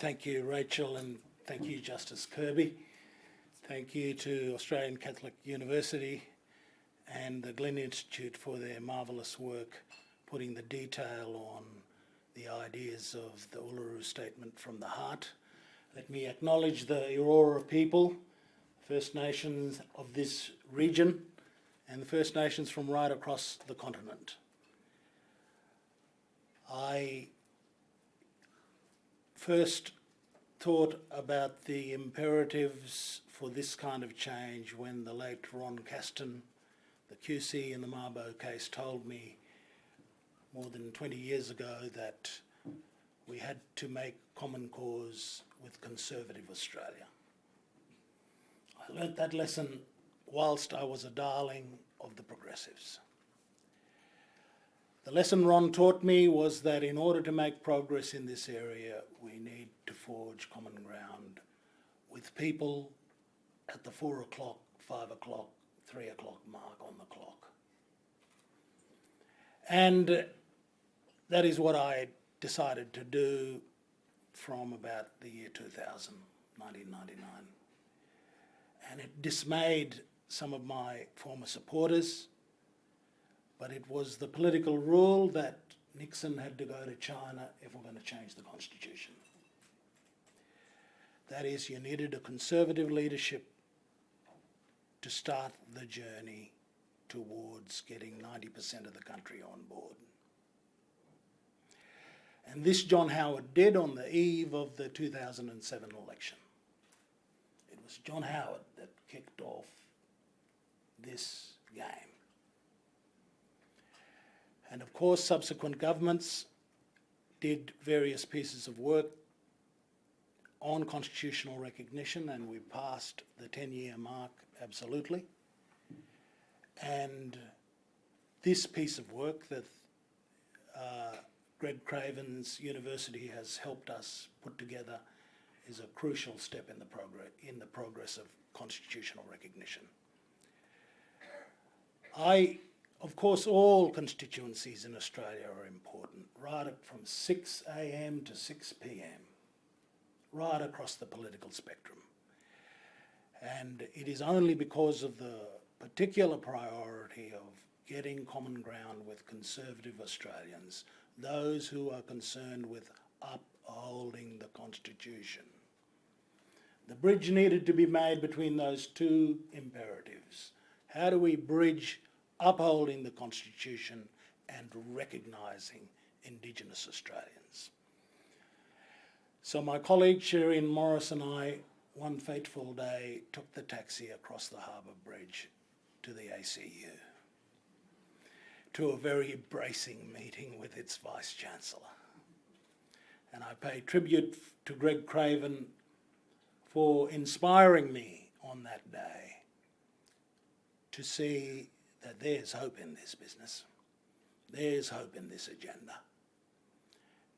Thank you, Rachel, and thank you, Justice Kirby. Thank you to Australian Catholic University and the Glenn Institute for their marvellous work putting the detail on the ideas of the Uluru Statement from the Heart. Let me acknowledge the Aurora people, First Nations of this region, and the First Nations from right across the continent. I first thought about the imperatives for this kind of change when the late Ron Caston, the QC in the Mabo case, told me more than 20 years ago that we had to make common cause with conservative Australia. I learnt that lesson whilst I was a darling of the progressives. The lesson Ron taught me was that in order to make progress in this area, we need to forge common ground with people at the 4 o'clock, 5 o'clock, 3 o'clock mark on the clock. And that is what I decided to do from about the year 2000, 1999. And it dismayed some of my former supporters, but it was the political rule that Nixon had to go to China if we're going to change the Constitution. That is, you needed a conservative leadership to start the journey towards getting 90% of the country on board. And this John Howard did on the eve of the 2007 election. It was John Howard that kicked off this game. And of course, subsequent governments did various pieces of work on constitutional recognition, and we passed the 10-year mark absolutely. And this piece of work that Greg Craven's university has helped us put together is a crucial step in the progress of constitutional recognition. Of course, all constituencies in Australia are important, right from 6 a.m. to 6 p.m, right across the political spectrum. And it is only because of the particular priority of getting common ground with conservative Australians, those who are concerned with upholding the Constitution. The bridge needed to be made between those two imperatives. How do we bridge upholding the Constitution and recognising Indigenous Australians? So my colleague Shereen Morris and I, one fateful day, took the taxi across the Harbour Bridge to the ACU, to a very bracing meeting with its Vice-Chancellor. And I pay tribute to Greg Craven for inspiring me on that day to see that there's hope in this business, there's hope in this agenda,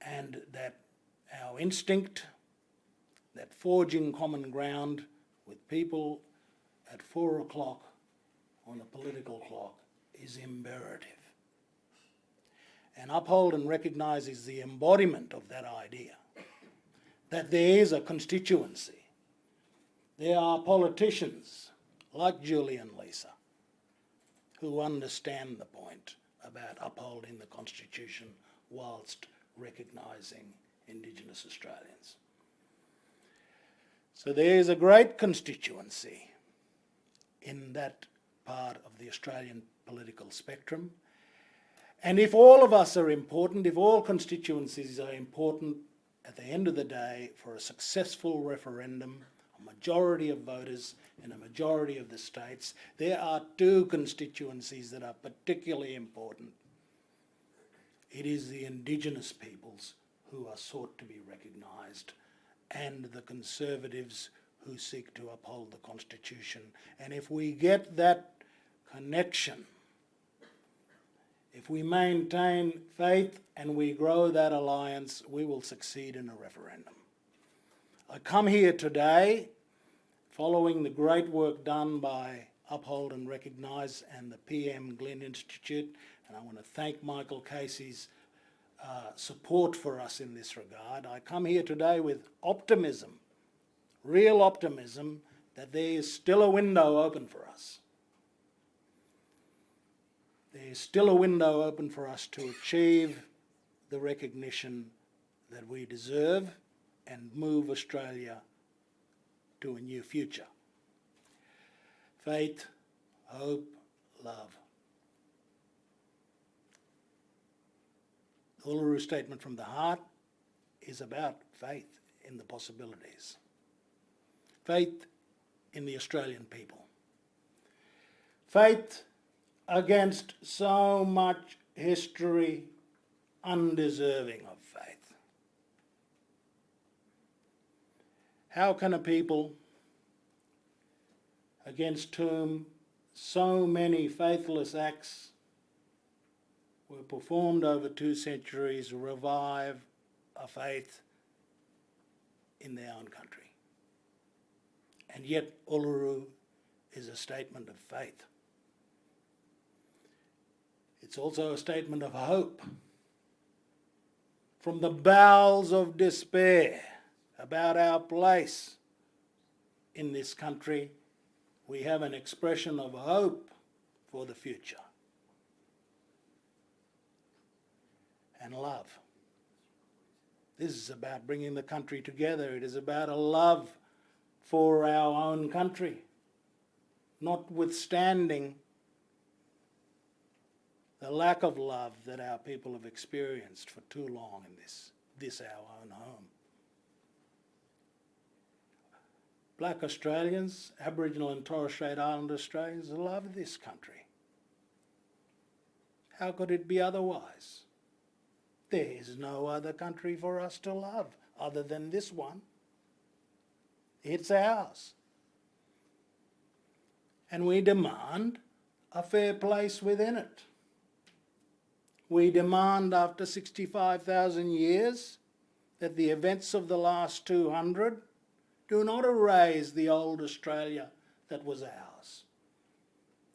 and that our instinct, that forging common ground with people at 4 o'clock on the political clock is imperative. And Uphold and Recognise is the embodiment of that idea, that there is a constituency. There are politicians like Julie and Lisa who understand the point about upholding the Constitution whilst recognising Indigenous Australians. So there is a great constituency in that part of the Australian political spectrum. And if all of us are important, if all constituencies are important, at the end of the day, for a successful referendum, a majority of voters in a majority of the states, there are two constituencies that are particularly important. It is the Indigenous peoples who are sought to be recognised, and the Conservatives who seek to uphold the Constitution. And if we get that connection, if we maintain faith and we grow that alliance, we will succeed in a referendum. I come here today following the great work done by Uphold and Recognise and the PM Glenn Institute, and I want to thank Michael Casey's support for us in this regard. I come here today with optimism, real optimism, that there is still a window open for us. There is still a window open for us to achieve the recognition that we deserve and move Australia to a new future. Faith, hope, love. The Uluru Statement from the Heart is about faith in the possibilities. Faith in the Australian people. Faith against so much history undeserving of faith. How can a people against whom so many faithless acts were performed over 2 centuries revive a faith in their own country? And yet Uluru is a statement of faith. It's also a statement of hope. From the bowels of despair about our place in this country, we have an expression of hope for the future. And love. This is about bringing the country together. It is about a love for our own country, notwithstanding the lack of love that our people have experienced for too long in this our own home. Black Australians, Aboriginal and Torres Strait Islander Australians love this country. How could it be otherwise? There is no other country for us to love other than this one. It's ours. And we demand a fair place within it. We demand, after 65,000 years, that the events of the last 200 do not erase the old Australia that was ours.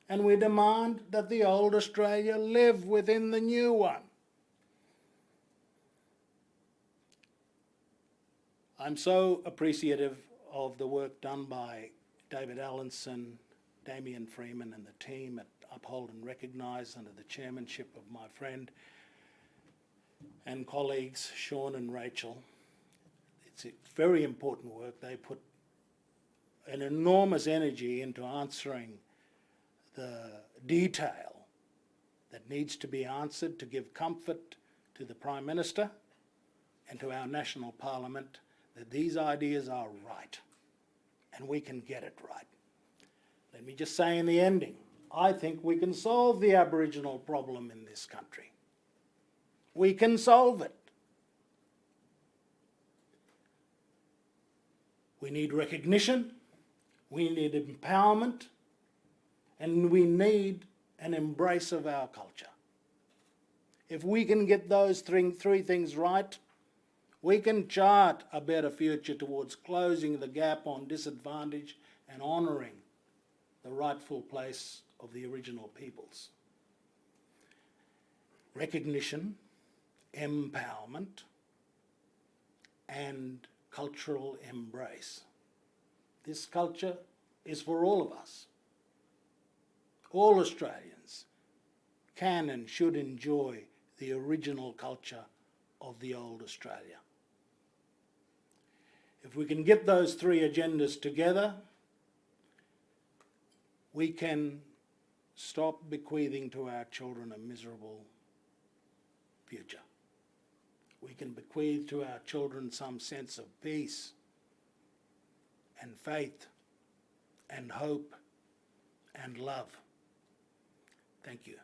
And we demand that the old Australia live within the new one. I'm so appreciative of the work done by David Allinson, Damien Freeman and the team at Uphold and Recognise under the chairmanship of my friend and colleagues Sean and Rachel. It's a very important work. They put an enormous energy into answering the detail that needs to be answered to give comfort to the Prime Minister and to our national parliament that these ideas are right and we can get it right. Let me just say in the ending, I think we can solve the Aboriginal problem in this country. We can solve it. We need recognition, we need empowerment, and we need an embrace of our culture. If we can get those three things right, we can chart a better future towards closing the gap on disadvantage and honouring the rightful place of the original peoples. Recognition, empowerment, and cultural embrace. This culture is for all of us. All Australians can and should enjoy the original culture of the old Australia. If we can get those 3 agendas together, we can stop bequeathing to our children a miserable future. We can bequeath to our children some sense of peace and faith and hope and love. Thank you.